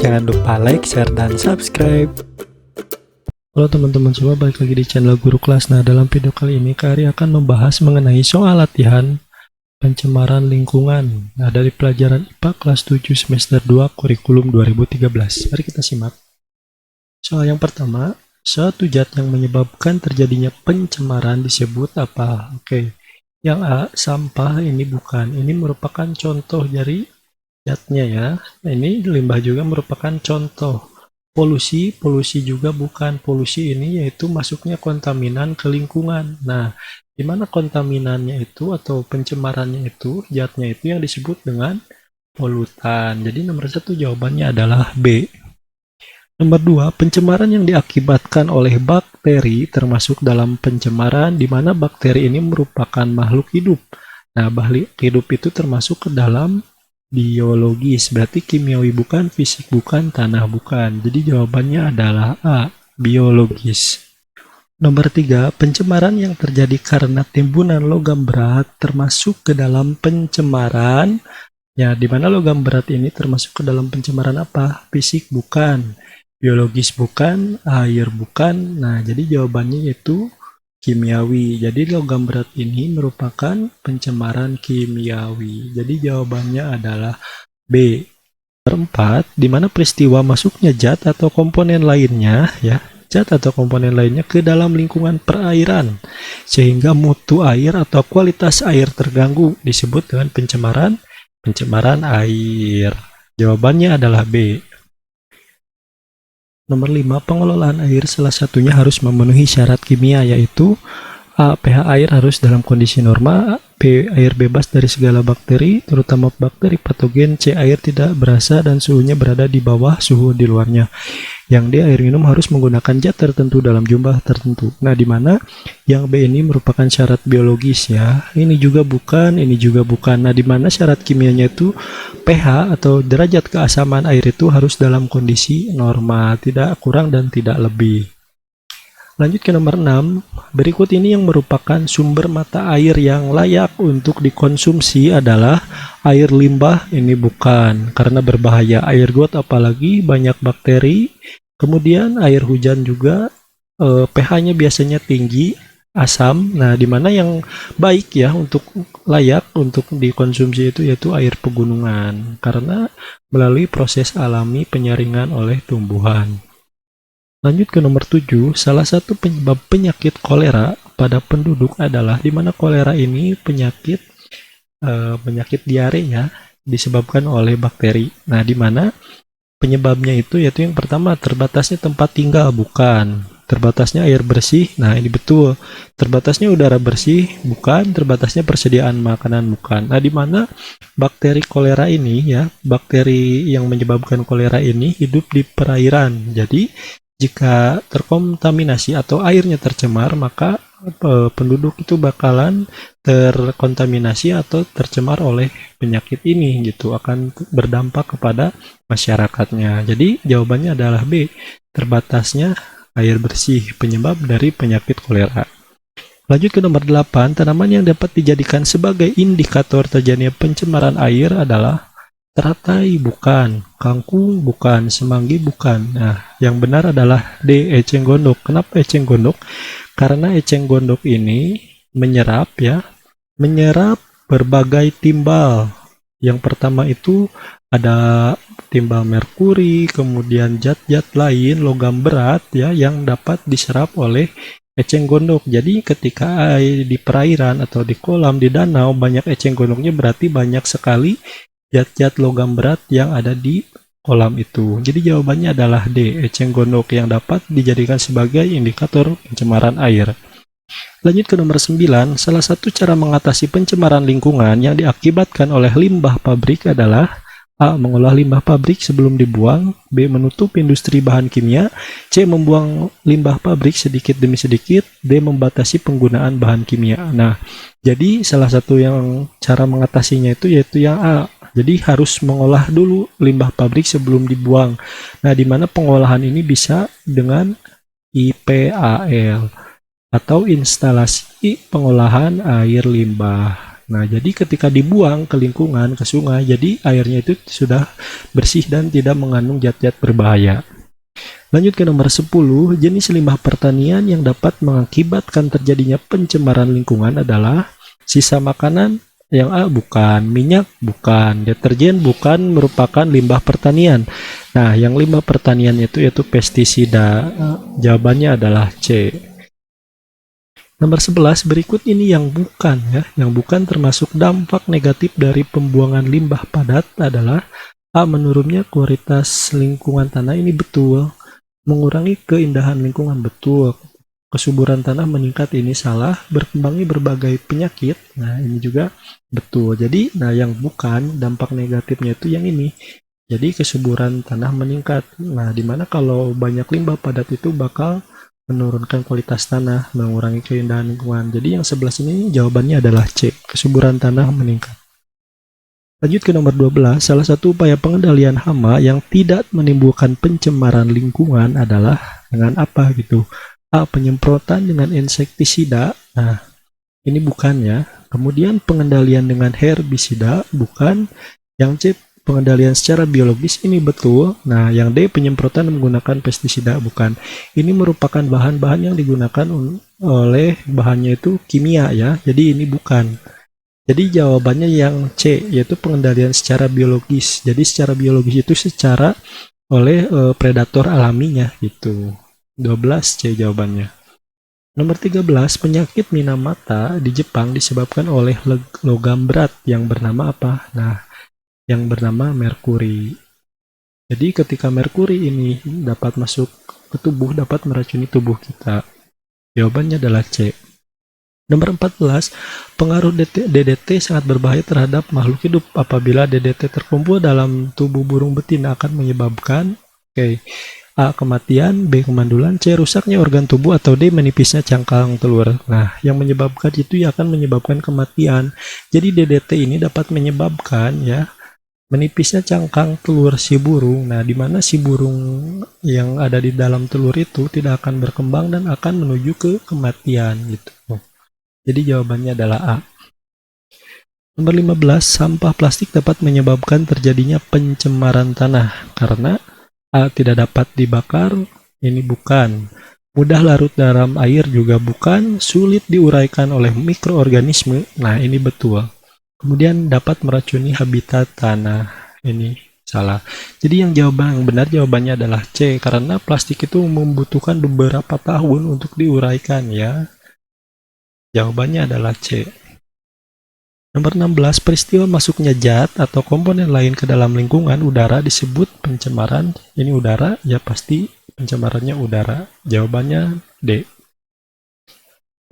Jangan lupa like, share, dan subscribe. Halo teman-teman semua, balik lagi di channel Guru Kelas. Nah, dalam video kali ini Kak Ari akan membahas mengenai soal latihan pencemaran lingkungan. Nah, dari pelajaran IPA kelas 7 semester 2 kurikulum 2013. Mari kita simak. Soal yang pertama, suatu zat yang menyebabkan terjadinya pencemaran disebut apa? Oke. Yang A, sampah. Ini bukan. Ini merupakan contoh dari zatnya ya. Nah, ini limbah juga merupakan contoh. Polusi juga bukan. Polusi ini yaitu masuknya kontaminan ke lingkungan. Nah, di mana kontaminannya itu atau pencemarannya itu, zatnya itu yang disebut dengan polutan. Jadi nomor 1 jawabannya adalah B. Nomor 2, pencemaran yang diakibatkan oleh bakteri termasuk dalam pencemaran di mana bakteri ini merupakan makhluk hidup. Nah, makhluk hidup itu termasuk ke dalam biologis, berarti kimiawi bukan, fisik bukan, tanah bukan. Jadi jawabannya adalah A, biologis. Nomor 3, pencemaran yang terjadi karena timbunan logam berat termasuk ke dalam pencemaran. Ya, di mana logam berat ini termasuk ke dalam pencemaran apa? Fisik bukan, biologis bukan, air bukan. Nah, jadi jawabannya yaitu kimiawi. Jadi logam berat ini merupakan pencemaran kimiawi. Jadi jawabannya adalah B. Nomor 4, di mana peristiwa masuknya zat atau komponen lainnya ya, zat atau komponen lainnya ke dalam lingkungan perairan sehingga mutu air atau kualitas air terganggu disebut dengan pencemaran air. Jawabannya adalah B. Nomor 5, pengelolaan air salah satunya harus memenuhi syarat kimia yaitu A, pH air harus dalam kondisi normal, B, air bebas dari segala bakteri, terutama bakteri patogen, C, air tidak berasa dan suhunya berada di bawah suhu di luarnya. Yang D, air minum harus menggunakan zat tertentu dalam jumlah tertentu. Nah, di mana yang B ini merupakan syarat biologis ya. Ini juga bukan, ini juga bukan. Nah, di mana syarat kimianya itu pH atau derajat keasaman air itu harus dalam kondisi normal, tidak kurang dan tidak lebih. Lanjut ke nomor 6, berikut ini yang merupakan sumber mata air yang layak untuk dikonsumsi adalah air limbah. Ini bukan, karena berbahaya. Air got apalagi banyak bakteri. Kemudian air hujan juga pH-nya biasanya tinggi, asam. Nah, dimana yang baik ya untuk layak untuk dikonsumsi itu yaitu air pegunungan, karena melalui proses alami penyaringan oleh tumbuhan. Lanjut ke nomor 7, salah satu penyebab penyakit kolera pada penduduk adalah di mana kolera ini penyakit diare ya, disebabkan oleh bakteri. Nah, di mana penyebabnya itu yaitu yang pertama terbatasnya tempat tinggal bukan, terbatasnya air bersih. Nah, ini betul. Terbatasnya udara bersih bukan, terbatasnya persediaan makanan bukan. Nah, di mana bakteri kolera ini ya, bakteri yang menyebabkan kolera ini hidup di perairan. Jadi jika terkontaminasi atau airnya tercemar, maka penduduk itu bakalan terkontaminasi atau tercemar oleh penyakit ini gitu, akan berdampak kepada masyarakatnya. Jadi jawabannya adalah B, terbatasnya air bersih penyebab dari penyakit kolera. Lanjut ke nomor 8, tanaman yang dapat dijadikan sebagai indikator terjadinya pencemaran air adalah teratai bukan, kangkung bukan, semanggi bukan. Nah, yang benar adalah D, eceng gondok. Kenapa eceng gondok? Karena eceng gondok ini menyerap berbagai timbal. Yang pertama itu ada timbal merkuri, kemudian zat-zat lain, logam berat ya yang dapat diserap oleh eceng gondok. Jadi ketika air di perairan atau di kolam, di danau banyak eceng gondoknya, berarti banyak sekali zat-zat logam berat yang ada di kolam itu. Jadi jawabannya adalah D, eceng gondok yang dapat dijadikan sebagai indikator pencemaran air. Lanjut ke nomor 9, salah satu cara mengatasi pencemaran lingkungan yang diakibatkan oleh limbah pabrik adalah A, mengolah limbah pabrik sebelum dibuang, B, menutup industri bahan kimia, C, membuang limbah pabrik sedikit demi sedikit, D, membatasi penggunaan bahan kimia. Nah, jadi salah satu yang cara mengatasinya itu yaitu yang A. Jadi harus mengolah dulu limbah pabrik sebelum dibuang. Nah, di mana pengolahan ini bisa dengan IPAL atau instalasi pengolahan air limbah. Nah, jadi ketika dibuang ke lingkungan, ke sungai, jadi airnya itu sudah bersih dan tidak mengandung zat-zat berbahaya. Lanjut ke nomor 10, jenis limbah pertanian yang dapat mengakibatkan terjadinya pencemaran lingkungan adalah sisa makanan. Yang A bukan, minyak bukan, deterjen bukan, merupakan limbah pertanian. Nah, yang limbah pertanian itu yaitu pestisida. Jawabannya adalah C. Nomor 11, berikut ini yang bukan ya. Yang bukan termasuk dampak negatif dari pembuangan limbah padat adalah A. Menurunnya kualitas lingkungan tanah, ini betul. Mengurangi keindahan lingkungan, betul. Kesuburan tanah meningkat, ini salah. Berkembangnya berbagai penyakit, nah ini juga betul. Jadi yang bukan dampak negatifnya itu yang ini. Jadi kesuburan tanah meningkat. Nah, dimana kalau banyak limbah padat itu bakal menurunkan kualitas tanah, mengurangi keindahan lingkungan. Jadi yang 11 ini jawabannya adalah C, kesuburan tanah meningkat. Lanjut ke nomor 12, salah satu upaya pengendalian hama yang tidak menimbulkan pencemaran lingkungan adalah dengan apa gitu? A. Penyemprotan dengan insektisida. Nah, ini bukan ya. Kemudian pengendalian dengan herbisida, bukan. Yang C. Pengendalian secara biologis, ini betul. Nah, yang D. Penyemprotan menggunakan pestisida, bukan. Ini merupakan bahan-bahan yang digunakan oleh bahannya itu kimia ya. Jadi ini bukan. Jadi jawabannya yang C, yaitu pengendalian secara biologis. Jadi secara biologis itu secara oleh predator alaminya gitu. 12 C jawabannya. Nomor 13, penyakit minamata di Jepang disebabkan oleh logam berat yang bernama apa? Nah, yang bernama merkuri. Jadi ketika merkuri ini dapat masuk ke tubuh, dapat meracuni tubuh kita. Jawabannya adalah C. Nomor 14, pengaruh DDT sangat berbahaya terhadap makhluk hidup. Apabila DDT terkumpul dalam tubuh burung betina akan menyebabkan A. Kematian, B. Kemandulan, C. Rusaknya organ tubuh, atau D. Menipisnya cangkang telur. Nah, yang menyebabkan itu akan menyebabkan kematian. Jadi DDT ini dapat menyebabkan ya menipisnya cangkang telur si burung. Nah, di mana si burung yang ada di dalam telur itu tidak akan berkembang dan akan menuju ke kematian gitu. Jadi jawabannya adalah A. Nomor 15, sampah plastik dapat menyebabkan terjadinya pencemaran tanah karena A. Tidak dapat dibakar, ini bukan. Mudah larut dalam air juga bukan. Sulit diuraikan oleh mikroorganisme, nah ini betul. Kemudian dapat meracuni habitat tanah, ini salah. Jadi yang benar jawabannya adalah C, karena plastik itu membutuhkan beberapa tahun untuk diuraikan ya. Jawabannya adalah C. Nomor 16, peristiwa masuknya zat atau komponen lain ke dalam lingkungan udara disebut pencemaran. Ini udara, ya pasti pencemarannya udara. Jawabannya D.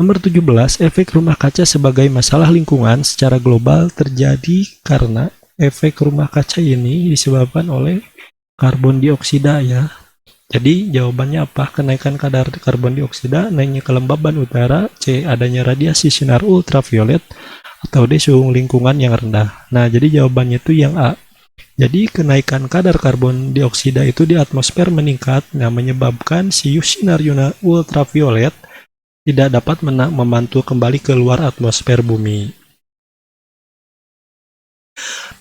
Nomor 17, efek rumah kaca sebagai masalah lingkungan secara global terjadi karena efek rumah kaca ini disebabkan oleh karbon dioksida ya. Jadi jawabannya apa? Kenaikan kadar karbon dioksida, naiknya kelembaban udara, C. Adanya radiasi sinar ultraviolet, atau D. Suhu lingkungan yang rendah. Nah, jadi jawabannya itu yang A. Jadi kenaikan kadar karbon dioksida itu di atmosfer meningkat, menyebabkan sinar ultraviolet tidak dapat memantul kembali ke luar atmosfer bumi.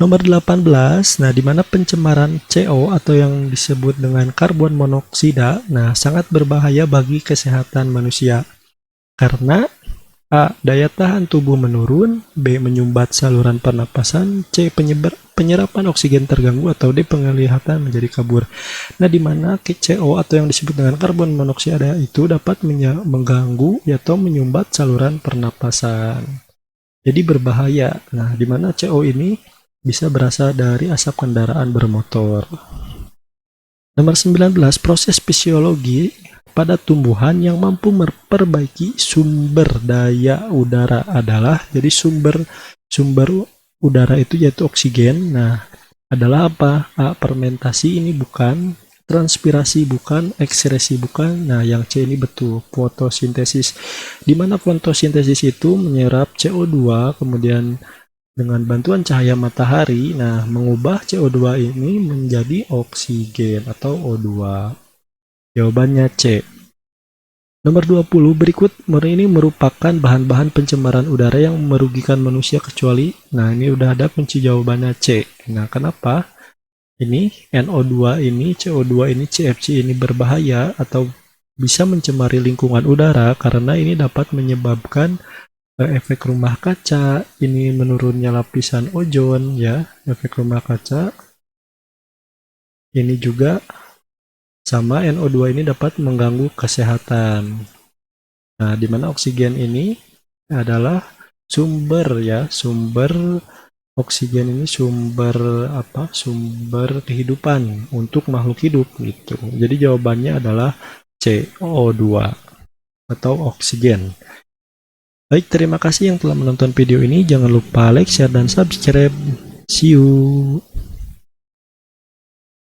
Nomor 18, di mana pencemaran CO atau yang disebut dengan karbon monoksida, sangat berbahaya bagi kesehatan manusia. Karena A. Daya tahan tubuh menurun, B. Menyumbat saluran pernapasan, C. Penyerapan oksigen terganggu, atau D. Penglihatan menjadi kabur. Di mana CO atau yang disebut dengan karbon monoksida itu dapat mengganggu atau menyumbat saluran pernapasan. Jadi berbahaya. Di mana CO ini bisa berasal dari asap kendaraan bermotor. Nomor 19, proses fisiologi pada tumbuhan yang mampu memperbaiki sumber daya udara adalah, jadi sumber udara itu yaitu oksigen. Adalah apa? A. Fermentasi, ini bukan. Transpirasi bukan, ekskresi bukan. Yang C ini betul, fotosintesis. Di mana fotosintesis itu menyerap CO2 kemudian dengan bantuan cahaya matahari, mengubah CO2 ini menjadi oksigen atau O2. Jawabannya C. Nomor 20, berikut ini merupakan bahan-bahan pencemaran udara yang merugikan manusia kecuali, nah ini udah ada kunci jawabannya C. Nah, kenapa? Ini NO2 ini, CO2 ini, CFC ini berbahaya atau bisa mencemari lingkungan udara karena ini dapat menyebabkan efek rumah kaca, ini menurunnya lapisan ozon ya, efek rumah kaca. Ini juga sama NO2 ini dapat mengganggu kesehatan. Nah, di mana oksigen ini adalah sumber ya, sumber oksigen ini sumber apa? Sumber kehidupan untuk makhluk hidup gitu. Jadi jawabannya adalah CO2 atau oksigen. Baik, terima kasih yang telah menonton video ini. Jangan lupa like, share, dan subscribe. See you.